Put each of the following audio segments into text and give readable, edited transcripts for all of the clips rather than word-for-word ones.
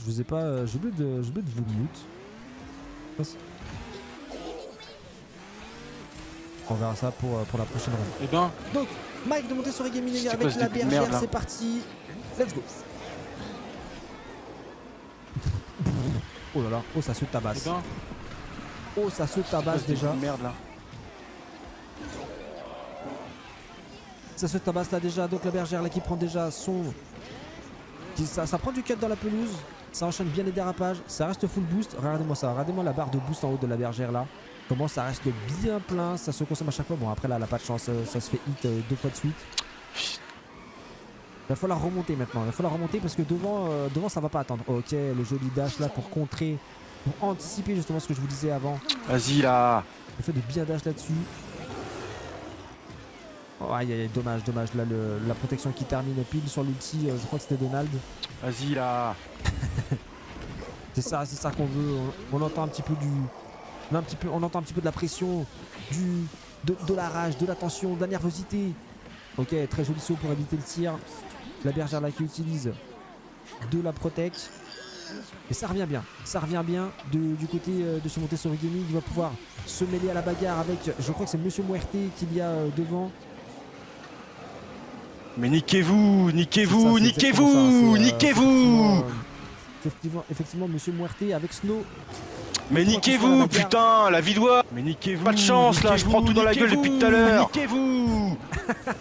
Je vous ai pas... J'ai oublié de vous mute. On verra ça pour la prochaine run. Eh ben. Donc, Mike de Montessori Gaming avec la bergère, c'est parti. Let's go. Oh là là, oh ça se tabasse. Eh ben. Oh ça se tabasse déjà. Merde là. Ça se tabasse là déjà, donc la bergère là qui prend déjà son... Ça prend du cut dans la pelouse, ça enchaîne bien les dérapages, ça reste full boost. Regardez-moi ça, regardez-moi la barre de boost en haut de la bergère là. Comment ça reste bien plein, ça se consomme à chaque fois. Bon après là elle a pas de chance, ça se fait hit 2 fois de suite. Il va falloir remonter maintenant, il va falloir remonter parce que devant ça va pas attendre. Ok, le joli dash là pour contrer, pour anticiper justement ce que je vous disais avant. Vas-y là. Le fait de bien dash là-dessus. Oh, aïe aïe, dommage. Là, la protection qui termine pile sur l'ulti, je crois que c'était Donald. Vas-y là. c'est ça qu'on veut. On entend un petit peu on entend un petit peu de la pression, de la rage, de la tension, de la nervosité. Ok, très joli saut pour éviter le tir. La bergère là qui utilise de la protect. Et ça revient bien. Du côté de chez Montessori Gaming. Il va pouvoir se mêler à la bagarre avec, je crois que c'est Monsieur Muerte qu'il y a devant. Mais niquez-vous. Effectivement, Monsieur Muerte avec Snow. Mais niquez-vous, putain, la vidoie. Mais niquez-vous. Pas de chance là, je prends tout dans la gueule depuis tout à l'heure. Niquez-vous.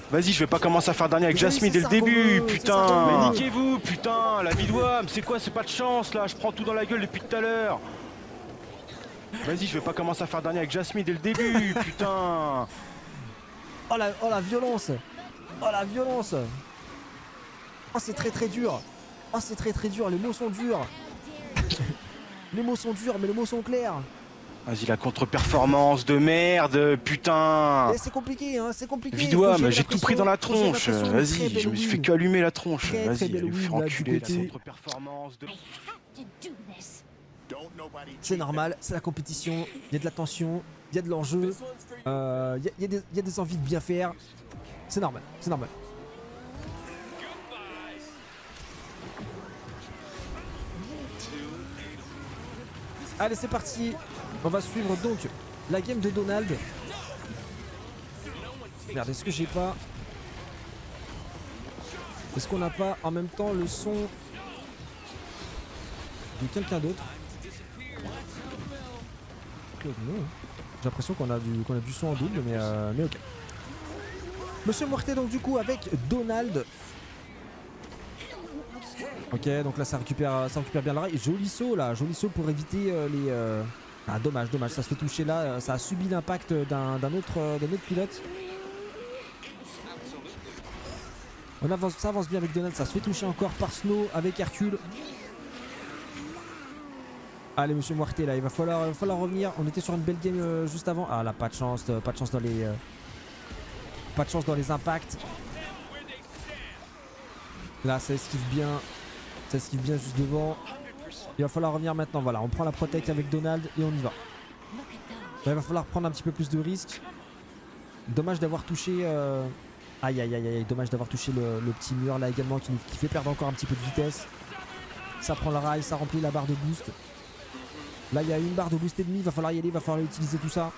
Vas-y, je vais pas commencer à faire dernier avec Jasmine dès le début, putain. Mais niquez-vous, putain, la vidoie. C'est quoi, c'est pas de chance là, je prends tout dans la gueule depuis tout à l'heure. Vas-y, je vais pas commencer à faire dernier avec Jasmine dès le début, putain. Oh la violence. Oh la violence. Oh c'est très dur. Oh c'est très dur, les mots sont durs. Les mots sont durs mais les mots sont clairs. Vas-y la contre-performance de merde, putain. C'est compliqué hein, c'est compliqué. Vidois, mais j'ai tout pris dans la tronche. Vas-y, je me suis fait que allumer la tronche. Vas-y, me faire enculer la contre-performance de... C'est normal, c'est la compétition, il y a de la tension, il y a de l'enjeu, il y a des envies de bien faire. C'est normal, c'est normal. Allez, c'est parti. On va suivre donc la game de Donald. Merde, est-ce que j'ai pas... Est-ce qu'on n'a pas en même temps le son de quelqu'un d'autre? J'ai l'impression qu'on a du son en double, mais ok. Monsieur Muerte donc du coup avec Donald. Ok, donc là ça récupère bien le rail. Joli saut là, joli saut pour éviter les... Ah dommage, ça se fait toucher là, ça a subi l'impact d'un autre pilote. Ça avance bien avec Donald, ça se fait toucher encore par Snow avec Hercule. Allez Monsieur Muerte là, il va falloir revenir. On était sur une belle game juste avant. Ah là, pas de chance dans les... Pas de chance dans les impacts. Là ça esquive bien. Ça esquive bien juste devant. Il va falloir revenir maintenant. Voilà, on prend la protect avec Donald et on y va. Là, il va falloir prendre un petit peu plus de risques. Dommage d'avoir touché... Aïe, dommage d'avoir touché le petit mur là également qui fait perdre encore un petit peu de vitesse. Ça prend le rail, ça remplit la barre de boost. Là il y a une barre de boost et demi, il va falloir y aller, il va falloir utiliser tout ça.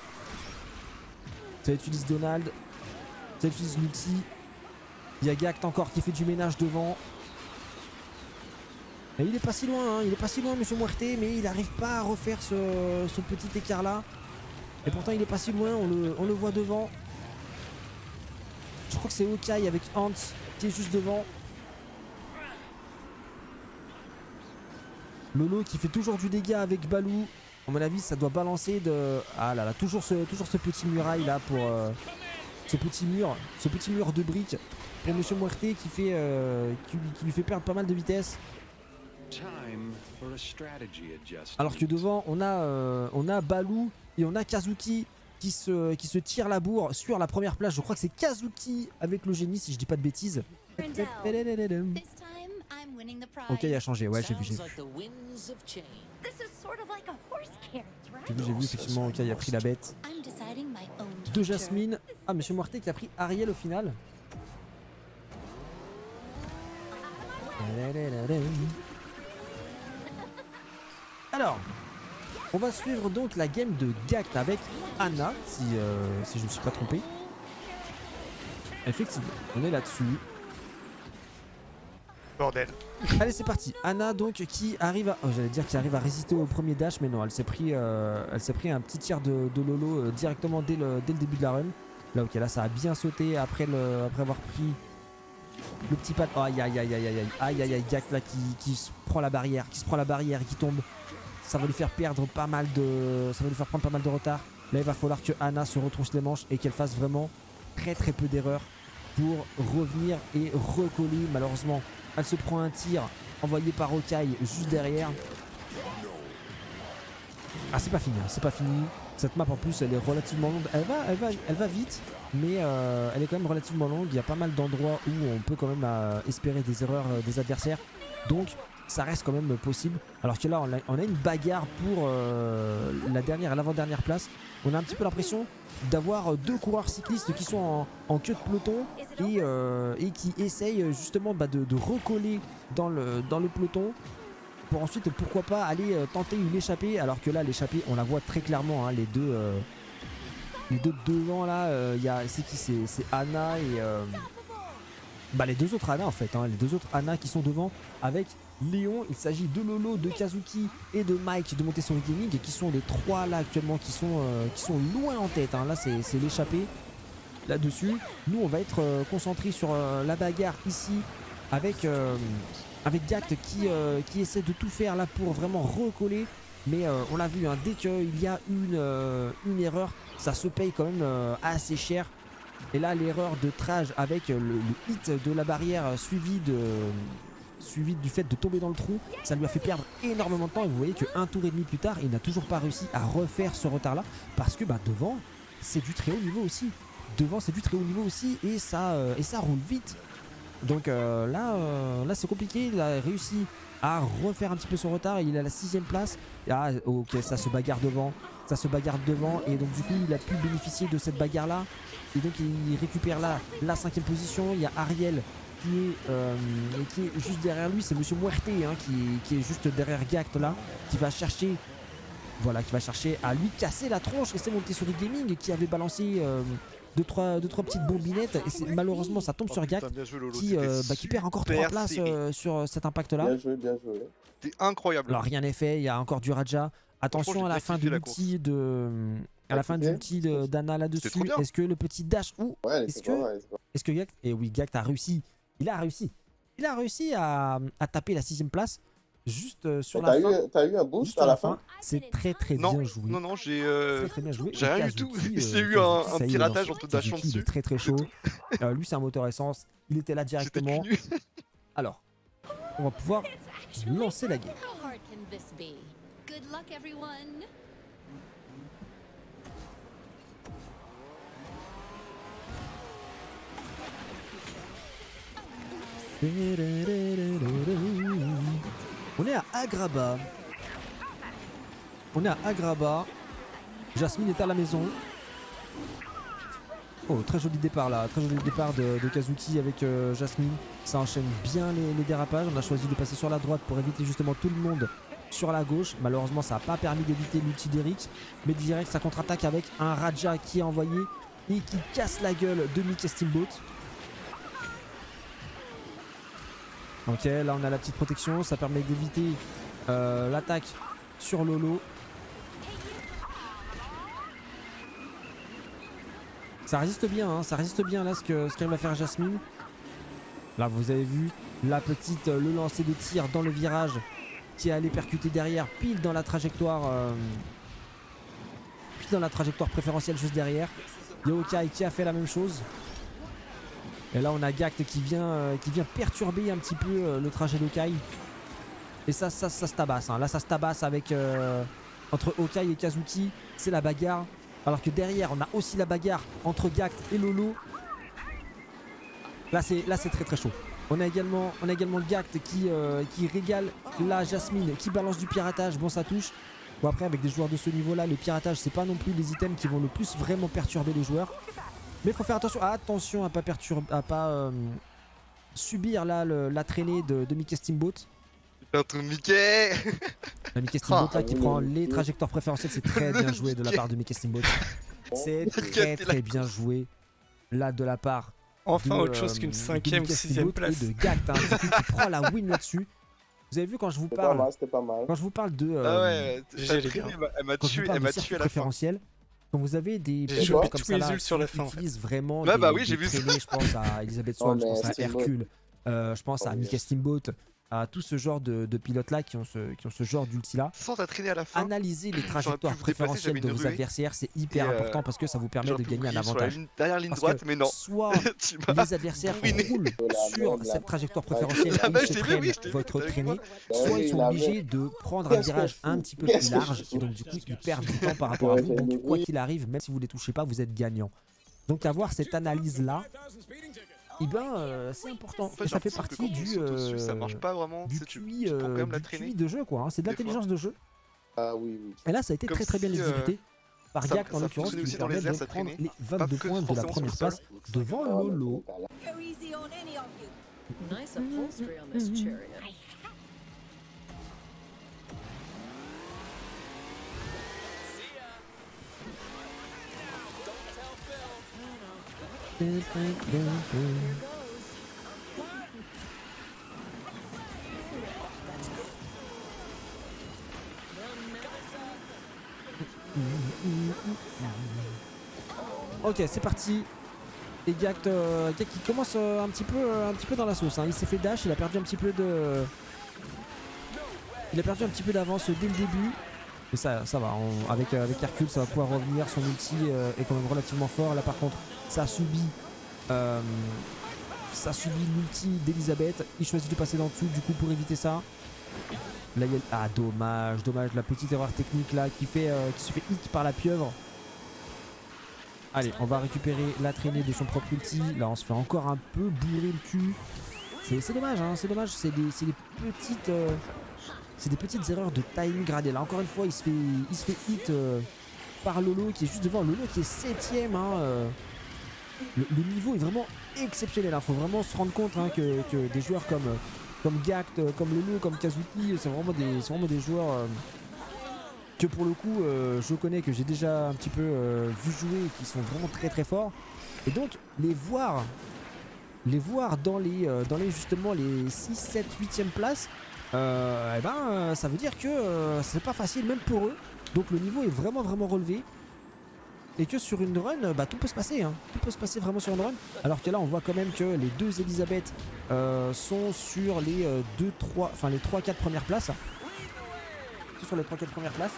Ça utilise Donald. Ça utilise l'ulti. Il y a Gact encore qui fait du ménage devant. Et il est pas si loin, hein. Il est pas si loin Monsieur Muerte, mais il n'arrive pas à refaire ce petit écart là. Et pourtant il est pas si loin, on le voit devant. Je crois que c'est Hawkeye avec Hans qui est juste devant. Lolo qui fait toujours du dégât avec Balou. À mon avis ça doit balancer de... Ah là là, toujours ce petit muraille là pour... ce petit mur de briques pour Monsieur Muerte qui lui fait perdre pas mal de vitesse. Alors que devant on a Balou et on a Kazuki qui se tire la bourre sur la première place. Je crois que c'est Kazuki avec le génie si je dis pas de bêtises. Ok, il a changé, ouais j'ai vu. J'ai vu effectivement, ok, il a pris la bête de Jasmine. Ah, Monsieur Muerte qui a pris Ariel au final. Alors, on va suivre donc la game de Gact avec Anna, si je ne me suis pas trompé. Effectivement, on est là-dessus. Bordel. Allez, c'est parti. Anna donc qui arrive à... Oh, j'allais dire qui arrive à résister au premier dash, mais non, elle s'est pris un petit tir de Lolo directement dès le début de la run. Là, ok, là ça a bien sauté après avoir pris le petit pad. Oh, aïe aïe aïe aïe aïe aïe aïe aïe, Gact là qui se prend la barrière, et qui tombe. Ça va lui faire perdre pas mal de... Ça va lui faire prendre pas mal de retard. Là, il va falloir que Anna se retrousse les manches et qu'elle fasse vraiment très peu d'erreurs pour revenir et recoller. Malheureusement, elle se prend un tir envoyé par Hawkeye juste derrière. Ah, c'est pas fini, hein, c'est pas fini. Cette map en plus, elle est relativement longue. Elle va vite, mais elle est quand même relativement longue. Il y a pas mal d'endroits où on peut quand même espérer des erreurs des adversaires. Donc, ça reste quand même possible. Alors que là, on a une bagarre pour la dernière et l'avant-dernière place. On a un petit peu l'impression d'avoir deux coureurs cyclistes qui sont en queue de peloton et qui essayent justement de recoller dans le peloton pour ensuite, pourquoi pas, aller tenter une échappée. Alors que là, l'échappée, on la voit très clairement, hein, les deux devant là, c'est qui? C'est Anna et... les deux autres Anna en fait, hein, les deux autres Anna qui sont devant avec Léon. Il s'agit de Lolo, de Kazuki et de Mike de Montessori Gaming, et qui sont les trois là actuellement qui sont loin en tête, hein. Là c'est l'échappée là-dessus. Nous on va être concentrés sur la bagarre ici avec Gact qui essaie de tout faire là pour vraiment recoller. Mais on l'a vu, hein, dès qu'il y a une erreur, ça se paye quand même assez cher. Et là, l'erreur de Trage avec le hit de la barrière suivi du fait de tomber dans le trou, ça lui a fait perdre énormément de temps. Et vous voyez qu'un tour et demi plus tard, il n'a toujours pas réussi à refaire ce retard-là. Parce que devant, c'est du très haut niveau aussi. Et ça roule vite. Donc là c'est compliqué. Il a réussi à refaire un petit peu son retard. Il est à la 6ème place. Ah, ok, ça se bagarre devant. Et donc du coup, il a pu bénéficier de cette bagarre-là. Et donc il récupère là la 5ème position. Il y a Ariel qui est juste derrière lui. C'est Monsieur Muerte, hein, qui est juste derrière Gact là, qui va chercher à lui casser la tronche. Et c'est Montessori Gaming qui avait balancé deux trois petites bombinettes. Et malheureusement ça tombe sur Gact qui perd encore 3 places sur cet impact là. Bien joué. C'était incroyable. Alors rien n'est fait, il y a encore du Raja. Attention à la fin de l'ulti d'Anna là-dessus. Est-ce que le petit dash ou est-ce que Gact... Et oui, Gact a réussi. Il a réussi à taper la 6ème place juste sur la fin. T'as eu un boost à la fin? C'est très bien joué. Non, j'ai très bien joué. j'ai rien du tout. J'ai eu un petit ratage en te dashant dessus. Il est très chaud. Lui c'est un moteur essence. Il était là directement. Alors, on va pouvoir lancer la game. On est à Agrabah. Jasmine est à la maison. Oh, très joli départ là. Très joli départ de Kazuki avec Jasmine. Ça enchaîne bien les dérapages. On a choisi de passer sur la droite pour éviter justement tout le monde sur la gauche. Malheureusement, ça n'a pas permis d'éviter l'ulti d'Eric. Mais direct, ça contre-attaque avec un Raja qui est envoyé et qui casse la gueule de Mickey Steamboat. Ok, là on a la petite protection, ça permet d'éviter l'attaque sur Lolo. Ça résiste bien, hein, là ce qu'elle va faire Jasmine. Là vous avez vu le lancer de tir dans le virage qui est allé percuter derrière, pile dans la trajectoire préférentielle juste derrière. Il y a Hawkeye qui a fait la même chose. Et là on a Gact qui vient perturber un petit peu le trajet d'Hawkeye. Et ça se tabasse, hein. Là ça se tabasse avec entre Hawkeye et Kazuki. C'est la bagarre. Alors que derrière on a aussi la bagarre entre Gact et Lolo. Là c'est très chaud. On a également Gact qui régale la Jasmine, qui balance du piratage. Bon, ça touche. Bon, après avec des joueurs de ce niveau là, le piratage c'est pas non plus les items qui vont le plus vraiment perturber les joueurs. Mais il faut faire attention à pas subir là la traînée de Mickey Steamboat. Putain, ton Mickey. La Mickey Steamboat là qui prend les trajectoires préférentielles, c'est très bien joué de la part de Mickey Steamboat. C'est très bien joué là de la part enfin de, autre chose qu'une 5ème ou 6ème place. Et de Gact hein, qui prend la win là-dessus. Vous avez vu quand je vous parle, quand je vous parle de elle m'a tué à la fin. Préférentiel. Quand vous avez des pilotes comme tous ça mes là, ults sur la fin, en fait. utilisent vraiment Bah oui, des j'ai vu ça. traînées, je pense à Elisabeth Swan, je pense à Hercule, je pense à Mickey Steamboat, à tout ce genre de pilotes là qui ont ce genre d'ulti là. Sans ta traîner à la fin. Analyser les trajectoires préférentielles de vos adversaires, c'est hyper important parce que ça vous permet de gagner un avantage. Derrière ligne droite, mais non. Soit les adversaires roulent sur cette trajectoire préférentielle et se prennent votre traînée, soit ils sont obligés de prendre un virage un petit peu plus large et donc du coup ils perdent du temps par rapport à vous. Donc quoi qu'il arrive, même si vous les touchez pas, vous êtes gagnant. Donc avoir cette analyse là, et c'est important. En fait, et ça fait partie du ça marche pas vraiment. du QI de jeu quoi. Hein. C'est de l'intelligence de jeu. Ah oui, oui. Et là ça a été Comme très bien si, exécuté par ça- Gact en ça l'occurrence qui fonctionnait lui aussi dans permet les airs, de ça prendre traînait. les 22 que points de la forcément première sur le place devant Lolo. Go easy on any of you. Nice upholstery on this chariot. Ok, c'est parti. Et Gact qui commence un petit peu dans la sauce. Hein. Il s'est fait dash, il a perdu un petit peu de. Il a perdu un petit peu d'avance dès le début. Mais ça va. Avec Hercule, ça va pouvoir revenir. Son ulti est quand même relativement fort. Là, par contre, ça subit l'ulti d'Elisabeth. Il choisit de passer dans dessous, du coup, pour éviter ça. Là, il y a... Ah, dommage. La petite erreur technique là qui se fait hit par la pieuvre. Allez, on va récupérer la traînée de son propre ulti. Là, on se fait encore un peu bourrer le cul. C'est dommage, hein, c'est dommage. C'est des petites erreurs de timing gradé. Là, encore une fois, il se fait hit par Lolo qui est juste devant. Lolo qui est 7ème. Hein, le niveau est vraiment exceptionnel. Il faut vraiment se rendre compte hein, que des joueurs comme Gact, comme Lolo, comme Kazuki, c'est vraiment des joueurs que pour le coup je connais, que j'ai déjà un petit peu vu jouer et qui sont vraiment très forts. Et donc les voir dans les justement les 6, 7, 8e places, ça veut dire que c'est pas facile même pour eux. Donc le niveau est vraiment relevé. Et que sur une run, tout peut se passer, hein. Tout peut se passer vraiment sur une run. Alors que là, on voit quand même que les deux Elisabeth sont sur les 3-4 premières places. Sur les 3-4 premières places.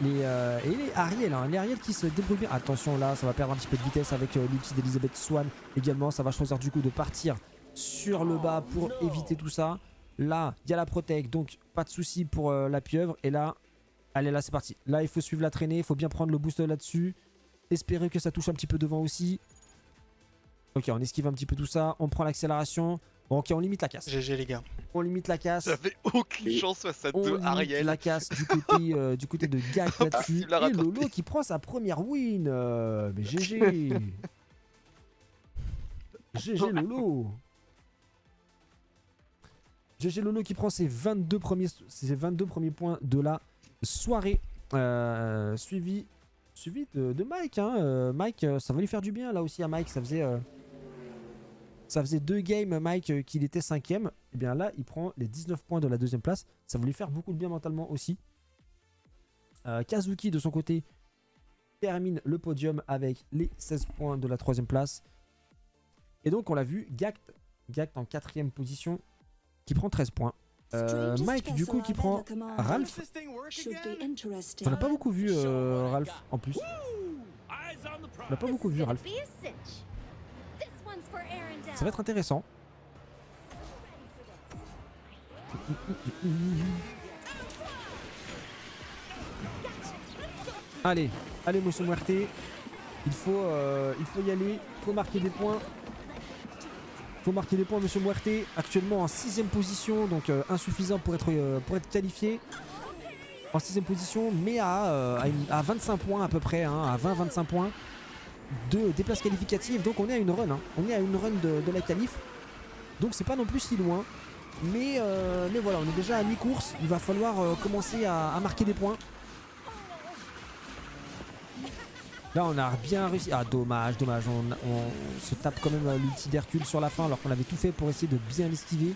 Et les Ariel, hein. Les Ariel qui se débrouillent bien. Attention là, ça va perdre un petit peu de vitesse avec l'ulti d'Elisabeth Swan. Également, ça va choisir du coup de partir sur le bas pour éviter tout ça. Là, il y a la protect, donc pas de souci pour la pieuvre. Et là... Allez, là c'est parti. Là il faut suivre la traînée, il faut bien prendre le boost là-dessus. Espérer que ça touche un petit peu devant aussi. Ok, on esquive un petit peu tout ça. On prend l'accélération. Bon, ok, on limite la casse. GG les gars. On limite la casse. J'avais aucune chance face à deux On Ariel. limite la casse du côté de Gact là-dessus. Et Lolo qui prend sa première win. Mais GG. GG Lolo. GG Lolo qui prend ses 22 premiers points de la soirée, suivi de Mike. Hein. Mike, ça va lui faire du bien là aussi à Mike. Ça faisait 2 games Mike qu'il était 5ème. Et bien là, il prend les 19 points de la 2ème place. Ça va lui faire beaucoup de bien mentalement aussi. Kazuki de son côté termine le podium avec les 16 points de la 3ème place. Et donc on l'a vu, Gact en 4ème position qui prend 13 points. Mike du coup qui prend Ralph. On n'a pas beaucoup vu Ralph en plus. On n'a pas beaucoup vu Ralph. Ça va être intéressant. Allez Monsieur Muerte. Il faut y aller. Il faut marquer des points. Monsieur Muerte, actuellement en 6ème position, donc insuffisant pour être qualifié. En 6ème position, mais à 25 points à peu près, hein, à 20-25 points des places qualificatives. Donc on est à une run, hein. On est à une run de la qualif. Donc c'est pas non plus si loin. Mais voilà, on est déjà à mi-course. Il va falloir commencer à marquer des points. Là, on a bien réussi. Ah, dommage. On se tape quand même l'ulti d'Hercule sur la fin alors qu'on avait tout fait pour essayer de bien l'esquiver.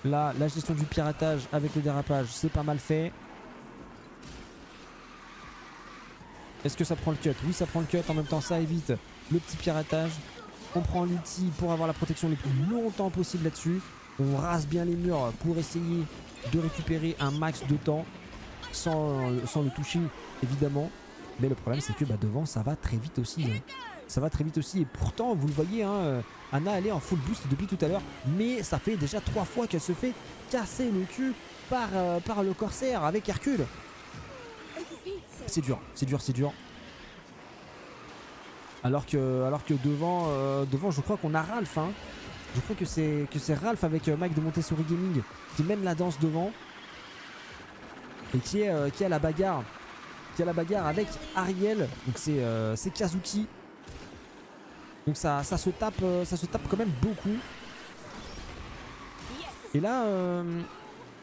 Là, la gestion du piratage avec le dérapage, c'est pas mal fait. Est-ce que ça prend le cut? Oui, ça prend le cut. En même temps, ça évite le petit piratage. On prend l'ulti pour avoir la protection le plus longtemps possible là-dessus. On rase bien les murs pour essayer de récupérer un max de temps sans le toucher, évidemment. Mais le problème, c'est que devant, ça va très vite aussi. Ça va très vite aussi. Et pourtant, vous le voyez, Anna, elle est en full boost depuis tout à l'heure. Mais ça fait déjà 3 fois qu'elle se fait casser le cul par le corsaire avec Hercule. C'est dur, c'est dur, c'est dur. Alors que devant, je crois qu'on a Ralph. Je crois que c'est Ralph avec Mike de Montessori Gaming qui mène la danse devant. Et qui a la bagarre. Qui a la bagarre avec Ariel. Donc c'est Kazuki. Donc ça se tape quand même beaucoup. Et là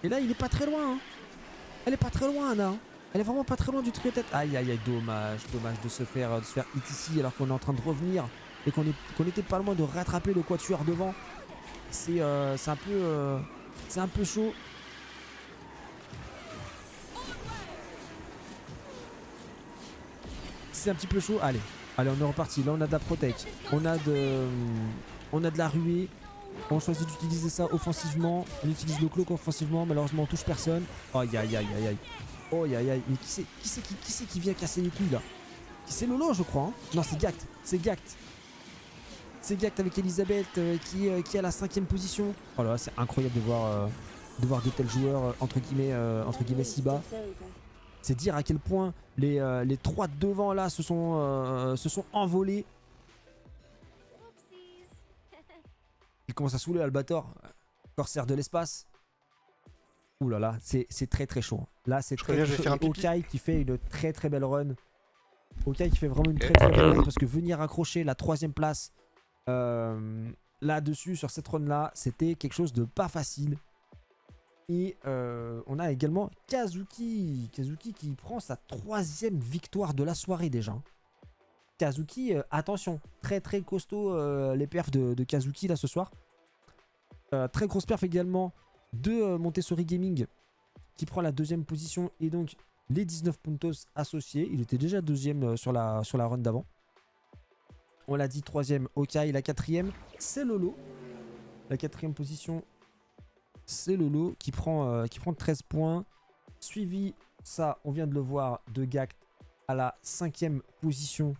il est pas très loin. Elle est pas très loin, Anna. Elle est vraiment pas très loin du trio tête. Aïe aïe aïe, dommage de se faire hit ici alors qu'on est en train de revenir et qu'on était pas loin de rattraper le quatuor devant. C'est un peu chaud. C'est un petit peu chaud. Allez, on est reparti. Là on a de la protect. On a de la ruée. On choisit d'utiliser ça offensivement. On utilise le cloak offensivement. Malheureusement on touche personne. Aïe aïe aïe aïe aïe. Oh aïe aïe, mais qui c'est qui vient casser les couilles là? C'est Lolo, je crois. Non, c'est Gact. C'est Gact avec Elisabeth qui est à la 5ème position. Oh là là, c'est incroyable de voir de tels joueurs entre guillemets si bas. C'est dire à quel point les 3 devant là se sont envolés. Il commence à saouler Albator, corsaire de l'espace. Ouh là là, c'est très très chaud. Là c'est très chaud. Et Okai qui fait une très très belle run. Okai qui fait vraiment une très très belle run parce que venir accrocher la 3ème place là-dessus sur cette run là, c'était quelque chose de pas facile. Et on a également Kazuki qui prend sa 3ème victoire de la soirée déjà. Kazuki, attention, très très costaud les perfs de Kazuki là ce soir. Très grosse perf également de Montessori Gaming qui prend la 2ème position et donc les 19 puntos associés. Il était déjà 2ème sur la run d'avant. On l'a dit, 3ème Okai, la 4ème c'est Lolo. La 4ème position c'est Lolo qui prend 13 points. Suivi, ça on vient de le voir, de Gact à la 5ème position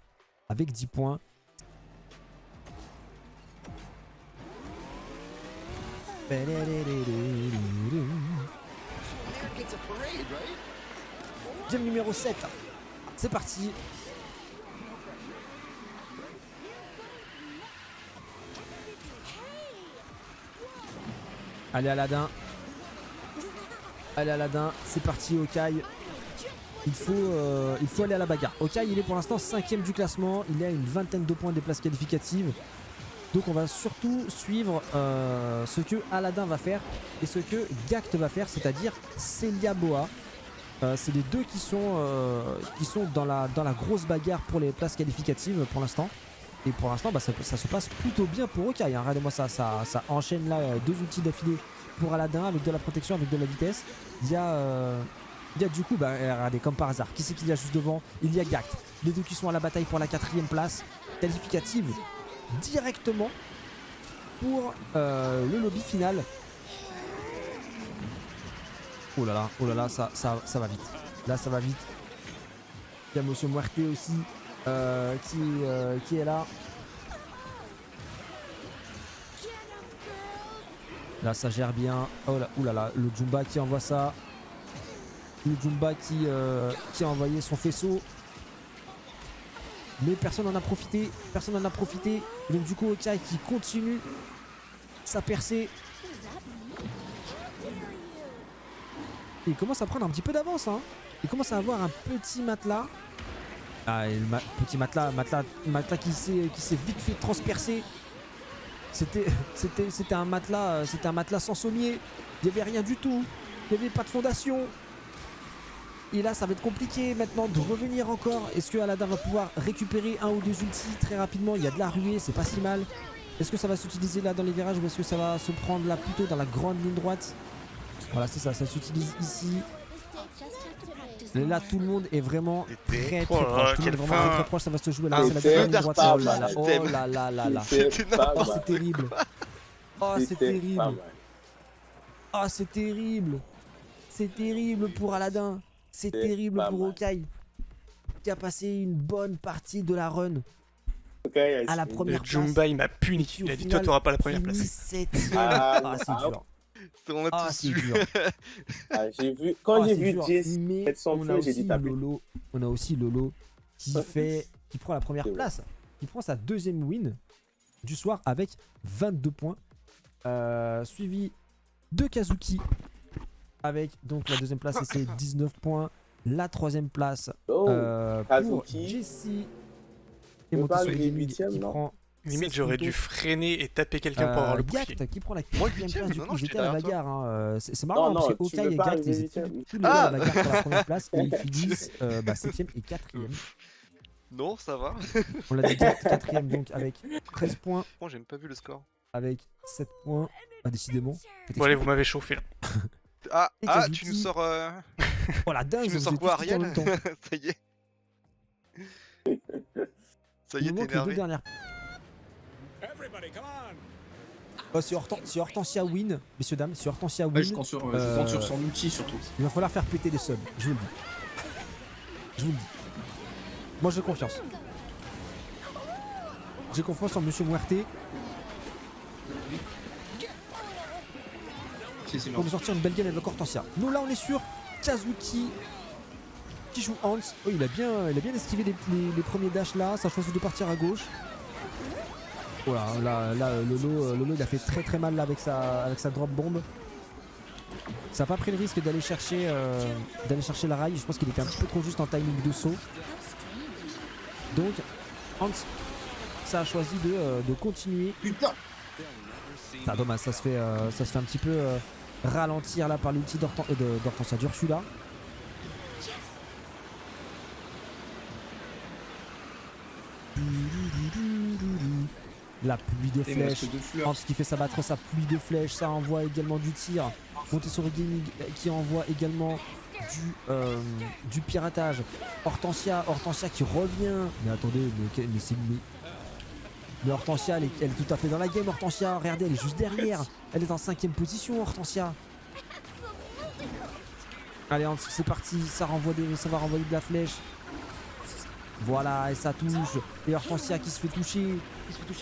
avec 10 points. Game numéro 7. C'est parti. Allez Aladdin. C'est parti Okai. Il faut aller à la bagarre. Okai il est pour l'instant 5ème du classement. Il a une 20aine de points des places qualificatives. Donc on va surtout suivre ce que Aladdin va faire et ce que Gact va faire, c'est-à-dire Celia Boa. C'est les deux qui sont dans la grosse bagarre pour les places qualificatives pour l'instant. Et pour l'instant ça se passe plutôt bien pour Okai. Regardez-moi ça enchaîne là 2 ultis d'affilée pour Aladdin avec de la protection, avec de la vitesse. Il y a du coup, regardez comme par hasard, qui c'est qu'il y a juste devant? Il y a Gact. Les deux qui sont à la bataille pour la 4ème place qualificative directement pour le lobby final. Oh là là, ça va vite. Là ça va vite. Il y a Monsieur Muerte aussi qui est là. Là ça gère bien. Oh là là, le Jumba qui envoie ça. Le Jumba qui a envoyé son faisceau. Mais personne n'en a profité. Et donc du coup Okai qui continue sa percée. Et il commence à prendre un petit peu d'avance. Il commence à avoir un petit matelas. Ah, et le petit matelas qui s'est vite fait transpercer C'était un matelas sans sommier. Il n'y avait rien du tout. Il n'y avait pas de fondation. Et là, ça va être compliqué maintenant de revenir encore. Est-ce que Aladdin va pouvoir récupérer un ou deux ultis très rapidement? Il y a de la ruée, c'est pas si mal. Est-ce que ça va s'utiliser là dans les virages ou est-ce que ça va se prendre là plutôt dans la grande ligne droite? Voilà, c'est ça, ça s'utilise ici. Là, tout le monde est vraiment très proche. Tout le monde est vraiment très proche, ça va se jouer là. C'est la grande ligne droite. Oh là là, oh là là là là. Oh, c'est terrible. Oh, c'est terrible. Oh, c'est terrible. C'est terrible pour Aladdin. C'est terrible pour Hawkeye, qui a passé une bonne partie de la run à la première place. Jumba, il m'a puni. Il a dit toi, t'auras pas la première place. 7ème. Ah, c'est dur. Ah, c'est dur. J'ai vu, quand j'ai vu Jess mettre son feu, j'ai dit taper. On a aussi Lolo qui prend la première place. Il prend sa deuxième win du soir avec 22 points. Suivi de Kazuki avec donc la deuxième place et ses 19 points. La troisième place pour Jessie et Montessori Gaming qui prend. Limite, j'aurais dû freiner et taper quelqu'un pour avoir le bouclier. Yacht qui prend la quatrième place. Du coup, ils étaient à la bagarre. C'est marrant parce que Hawkeye et Yacht, ils étaient tous les deux à la bagarre pour la première place et ils finissent 7ème et 4ème. Non, ça va. On l'a dit, 4ème donc avec 13 points. Bon, j'ai même pas vu le score. Avec 7 points. Décidément. Bon, allez, vous m'avez chauffé là. Ah, tu nous sors. Oh la dingue, tu nous sors quoi, Ariel? Ça y est. Ça y est, t'es énervé. Si Hortensia win, messieurs dames, si Hortensia win, je compte sur son outil surtout. Il va falloir faire péter des subs, je vous le dis. Je vous le dis. Moi j'ai confiance. J'ai confiance en Monsieur Muerte. Pour nous sortir une belle game avec Hortensia. Nous là on est sur Kazuki qui joue Hans. Oh, il a bien esquivé les premiers dashs là. Ça choisit de partir à gauche. Oh là, Lolo il a fait très mal là avec sa drop bomb. Ça n'a pas pris le risque d'aller chercher la rail. Je pense qu'il était un petit peu trop juste en timing de saut. Donc Hans, ça a choisi de continuer. Putain. Ah, dommage, ça se fait un petit peu ralentir là par l'ulti d'Hortensia d'Ursula. La pluie de flèches. Hans qui fait s'abattre sa pluie de flèches, ça envoie également du tir. Montessori Gaming qui envoie également du piratage. Hortensia qui revient. Mais attendez, mais Hortensia elle est tout à fait dans la game. Hortensia, regardez, elle est juste derrière. Elle est en 5ème position, Hortensia. Allez Hans, c'est parti, ça va renvoyer de la flèche. Voilà, et ça touche. Et Hortensia qui se fait toucher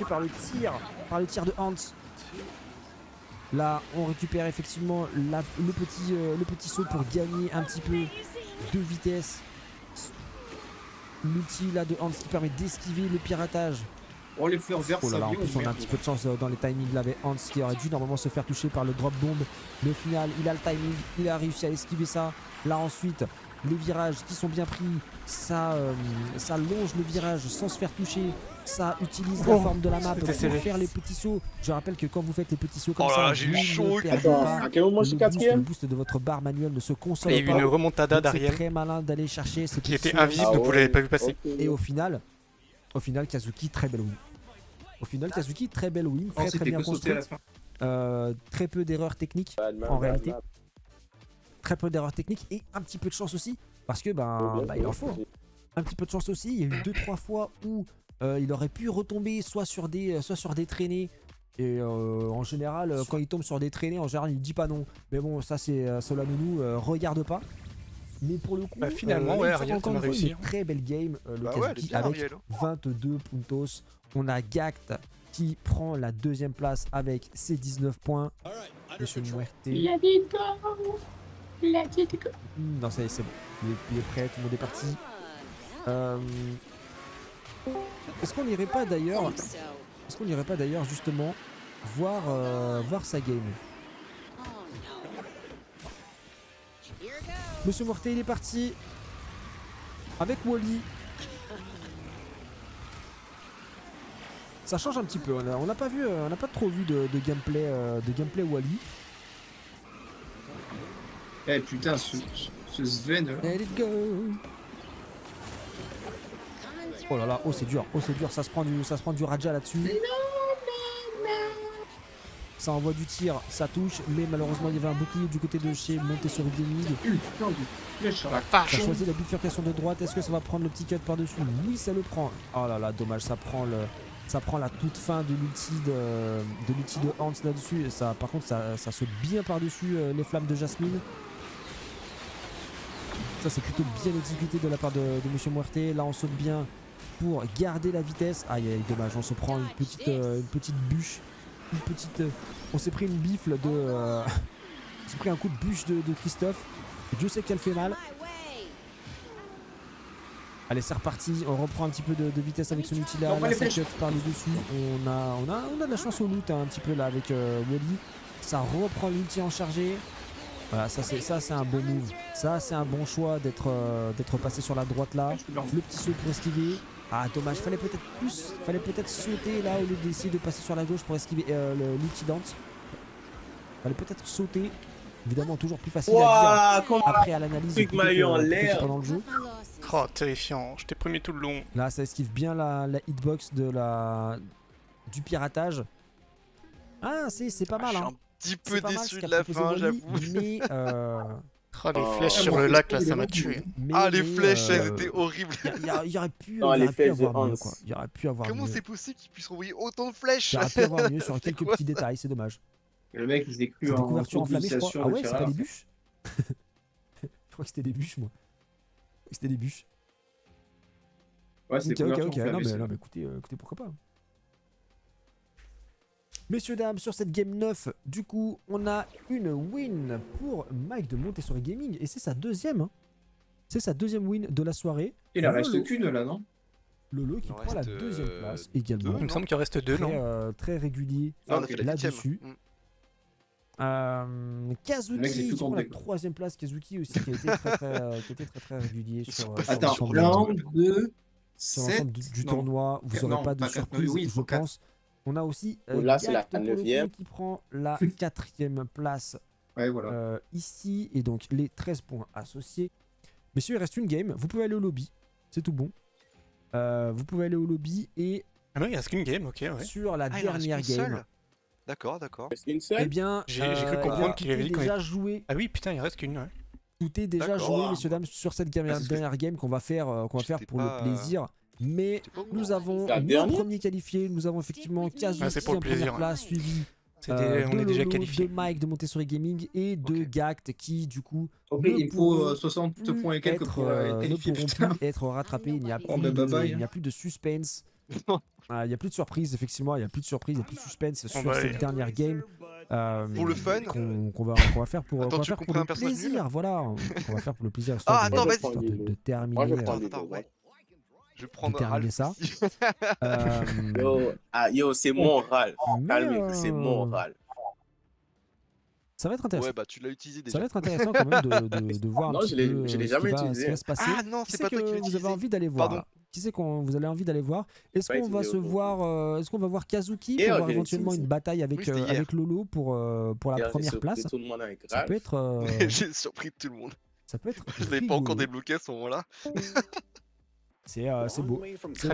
par le tir de Hans. Là, on récupère effectivement le petit saut pour gagner un petit peu de vitesse. L'ulti là de Hans qui permet d'esquiver le piratage. Oh, les fleurs vertes, oh là là, en plus on a un petit peu de chance dans les timings là avec Hans qui aurait dû normalement se faire toucher par le drop bomb. Mais au final, il a le timing, il a réussi à esquiver ça. Là ensuite, les virages qui sont bien pris, ça longe le virage sans se faire toucher. Ça utilise la forme de la map pour faire les petits sauts. Je rappelle que quand vous faites les petits sauts comme ça, j'ai eu chaud. À quel moment je suis 4ème? Le boost de votre barre manuelle ne se consomme pas. Il y a eu une remontada d'Ariel. C'est très malin d'aller chercher ces qui était invisible, donc vous l'avez pas vu passer. Et au final, Kazuki, très belle win. Très bien construite. Très peu d'erreurs techniques en réalité. Très peu d'erreurs techniques et un petit peu de chance aussi. Parce que il en faut. Un petit peu de chance aussi. Il y a eu 2-3 fois où il aurait pu retomber soit sur des traînées. Et en général, quand il tombe sur des traînées, en général il dit pas non. Mais bon, ça c'est cela nous regarde pas. Mais pour le coup, finalement, Ariel, on a réussi. Une très belle game. Le Kazuki avec 22 puntos. On a Gact qui prend la deuxième place avec ses 19 points. Monsieur Muerte. Il a dit go. Non, ça y est, c'est bon. Il est prêt, tout le monde est parti. Est-ce qu'on n'irait pas d'ailleurs justement voir sa game? Monsieur Muerte, il est parti avec Wally. Ça change un petit peu. On n'a pas trop vu de gameplay Wally. Eh putain, ce Sven là. Let it go. Oh là là, oh c'est dur, ça se prend du Raja là-dessus. Ça envoie du tir, ça touche, mais malheureusement il y avait un bouclier du côté de chez Montessori Gaming. Ça choisit la bifurcation de droite, est-ce que ça va prendre le petit cut par-dessus? Oui, ça le prend. Oh là là, dommage, ça prend la toute fin de l'ulti de Hans là-dessus. Et ça, par contre, ça saute bien par-dessus les flammes de Jasmine. Ça c'est plutôt bien exécuté de la part de Monsieur Muerte. Là on saute bien pour garder la vitesse. Aïe aïe, dommage, on se prend une petite bûche. On s'est pris une bifle de... on s'est pris un coup de bûche de Christophe. Et Dieu sait qu'elle fait mal. Allez, c'est reparti. On reprend un petit peu de vitesse avec son outil là. Là, ça cut par le dessus. On a de la chance au loot hein, un petit peu là avec Wally. Ça reprend l'ulti en chargé. Voilà, ça c'est un bon move. Ça c'est un bon choix d'être passé sur la droite là. Le petit saut pour esquiver. Ah dommage, fallait peut-être sauter là au lieu d'essayer de passer sur la gauche pour esquiver l'ulti Dante. Fallait peut-être sauter. Évidemment toujours plus facile à dire après à l'analyse pendant le jeu. Oh terrifiant, j'étais premier tout le long. Là ça esquive bien la hitbox du piratage. Ah c'est pas mal hein. Petit peu déçu de la fin, j'avoue. Mais oh, les flèches sur le lac là, ça m'a tué. Les flèches, elles étaient horribles. Il y aurait pu avoir mieux quoi. Il y aurait pu avoir Comment c'est possible qu'ils puissent envoyer autant de flèches? Il y aurait pu avoir mieux sur quelques petits détails, c'est dommage. Le mec il s'est cru en couverture enflammée, je crois. Ah ouais, c'est pas des bûches. Je crois que c'était des bûches moi. C'était des bûches. Ouais, c'est ok. Non mais écoutez, pourquoi pas. Messieurs, dames, sur cette game 9, du coup, on a une win pour Mike de Montessori Gaming. Et c'est sa deuxième. Hein. C'est sa deuxième win de la soirée. Il en reste qu'une là, non? Lolo qui prend la deuxième place également. Il me semble qu'il en reste deux, non? Très régulier là-dessus. Kazuki qui prend la troisième place. Kazuki aussi qui a été très régulier sur l'ensemble du tournoi. Vous n'aurez pas de surprise, je pense. On a aussi là, c'est la 9e qui prend la 4e place ici. Et donc les 13 points associés. Messieurs, il reste une game. Vous pouvez aller au lobby. C'est tout bon. Vous pouvez aller au lobby et... Ah non, il reste qu'une game, ok. Ouais. Sur la dernière game. D'accord. Eh bien, j'ai cru comprendre qu'il avait dit déjà joué. Ah oui, putain, il reste qu'une. Ouais. Tout est déjà joué, messieurs, dames, sur cette dernière game qu'on va faire pour le plaisir. Mais nous avons le premier qualifié, nous avons effectivement Kazuki en première place, suivi on est déjà qualifié. De Mike de Montessori Gaming et de Gact qui du coup il faut 60 points et quelques pour être rattrapé. Il n'y a plus de suspense. Il n'y a plus de surprise, effectivement, il n'y a plus de surprise, il n'y a plus de suspense sur cette dernière game. Pour le fun qu'on va faire pour le plaisir, voilà. On va faire pour le plaisir, histoire de terminer. Je prends ça. Yo, c'est moral. Calme, c'est moral. Ça va être intéressant. Ouais, bah tu l'as utilisé déjà. Ça va être intéressant quand même de voir non, un petit peu je l'ai jamais utilisé. Ce qui va se passer. Ah non, c'est pas toi qui l'as utilisé. Vous avez envie d'aller voir. Pardon. Qui c'est qu'on vous avez envie d'aller voir? Est-ce qu'on va se voir est-ce qu'on va voir Kazuki pour voir éventuellement une bataille avec Lolo pour la première place? Ça peut être j'ai surpris tout le monde. Ça peut être je l'avais pas encore débloqué à ce moment-là. C'est beau.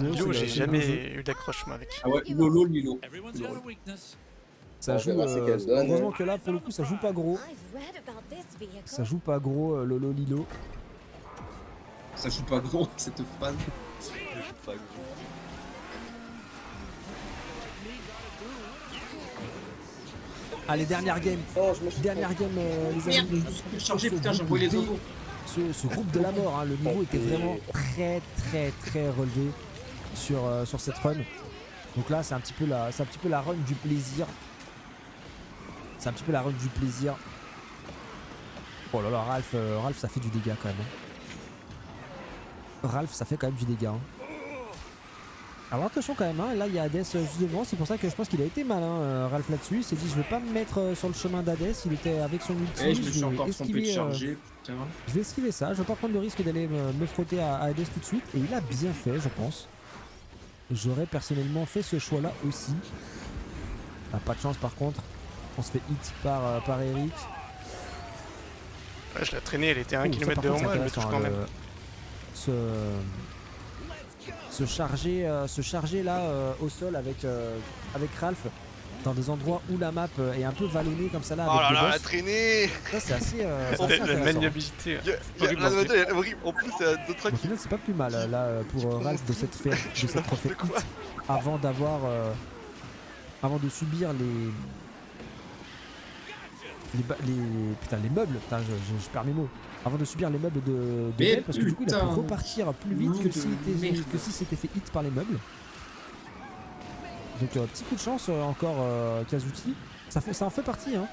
Lilo, j'ai jamais eu d'accrochement avec. Ah ouais, Lilo. Ça joue. Heureusement que là, pour le coup, ça joue pas gros. Ça joue pas gros, Lolo Lilo. Ça joue pas gros, cette phrase. Ça joue pas gros. Allez, dernière game. Dernière game, les amis. Merde, chargé, putain, j'ai envoyé les oiseaux. Ce groupe de la mort, hein, le niveau était vraiment très relevé sur cette run. Donc là, c'est un petit peu la run du plaisir. C'est un petit peu la run du plaisir. Oh là là, Ralph, ça fait du dégât quand même. Hein. Ralph, ça fait quand même du dégât. Hein. Alors attention quand même, hein, là il y a Hades juste devant, c'est pour ça que je pense qu'il a été malin Ralph là-dessus. Il s'est dit je vais pas me mettre sur le chemin d'Hades, il était avec son ulti. Je me suis encore trompé de charger, putain. Je vais esquiver ça, je vais pas prendre le risque d'aller me frotter à Hades tout de suite. Et il a bien fait, je pense. j'aurais personnellement fait ce choix-là aussi. Ah, pas de chance par contre. On se fait hit par Eric. Ouais, je l'ai traînée, elle était à 1 km devant moi, elle me touche quand même. Se charger là au sol avec Ralph dans des endroits où la map est un peu vallonnée comme ça là. Oh avec là des là, la boss. traînée. Ça c'est assez, La intéressant. maniabilité. Horrible, La en fait. moto, elle est horrible. En plus, c'est à 2 Au tracks. final c'est pas plus mal là pour Ralph de s'être fait hit avant d'avoir avant de subir les meubles, putain, je perds mes mots. Avant de subir les meubles de Mais Bell, parce que du coup il a pu putain, repartir plus vite que si s'était fait hit par les meubles. Donc petit coup de chance encore Kazuki. Ça en fait partie hein.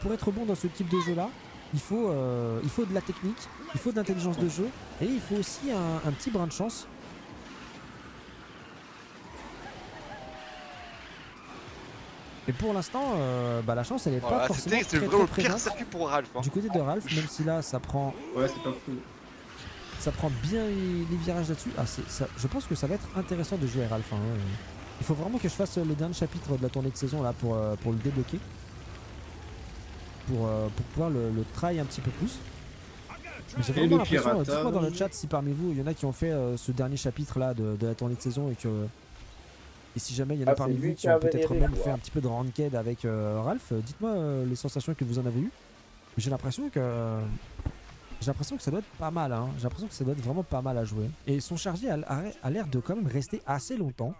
Pour être bon dans ce type de jeu là, il faut de la technique, il faut de l'intelligence de jeu et il faut aussi un petit brin de chance. Et pour l'instant, la chance elle est pas forcément C'est très vraiment le présente pire circuit pour Ralph. Hein. du côté de Ralph, même si là ça prend Ouais, c'est pas cool. ça prend bien les virages là-dessus. Ah, je pense que ça va être intéressant de jouer à Ralph. Hein. Il faut vraiment que je fasse le dernier chapitre de la tournée de saison là pour le débloquer. Pour pouvoir le try un petit peu plus. Mais j'ai vraiment l'impression, dites-moi dans le chat si parmi vous il y en a qui ont fait ce dernier chapitre là de la tournée de saison et si jamais il y en a parmi vous qui ont peut-être même fait un petit peu de ranked avec Ralph, dites-moi les sensations que vous en avez eues. J'ai l'impression que ça doit être pas mal, hein. J'ai l'impression que ça doit être vraiment pas mal à jouer. Et son chargé a l'air de quand même rester assez longtemps.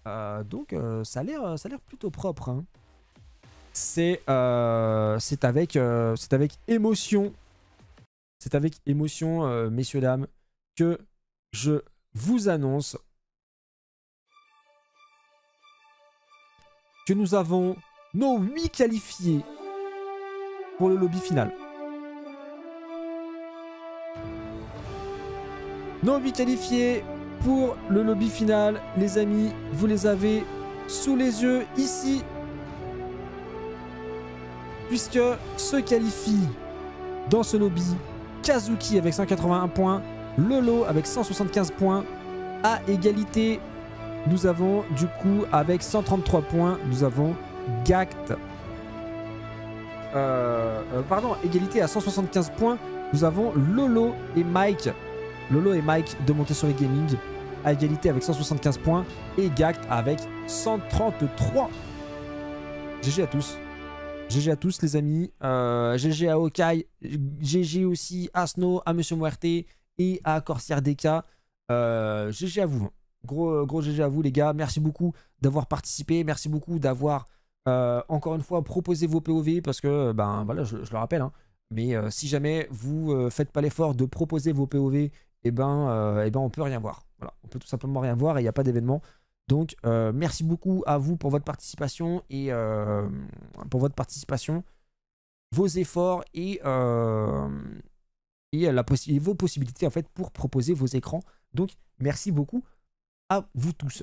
Donc ça a l'air plutôt propre. Hein. C'est avec émotion. C'est avec émotion, messieurs, dames, que je vous annonce que nous avons nos 8 qualifiés pour le lobby final. Nos 8 qualifiés pour le lobby final, les amis, vous les avez sous les yeux ici. Puisque se qualifie dans ce lobby Kazuki avec 181 points, Lolo avec 175 points, à égalité. Nous avons du coup avec 133 points, nous avons Gact. Égalité à 175 points, nous avons Lolo et Mike. Lolo et Mike de Montessori Gaming à égalité avec 175 points et Gact avec 133. GG à tous. GG à tous les amis. GG à Okai. GG aussi à Snow, à Monsieur Muerte et à Corsair DK. GG à vous. Gros GG à vous les gars. Merci beaucoup d'avoir participé. Merci beaucoup d'avoir encore une fois proposé vos POV parce que voilà, je le rappelle. Hein, mais si jamais vous faites pas l'effort de proposer vos POV, on peut rien voir. Voilà, on peut tout simplement rien voir et il n'y a pas d'événement. Donc merci beaucoup à vous pour votre participation et vos efforts et vos possibilités en fait pour proposer vos écrans. Donc merci beaucoup à vous tous.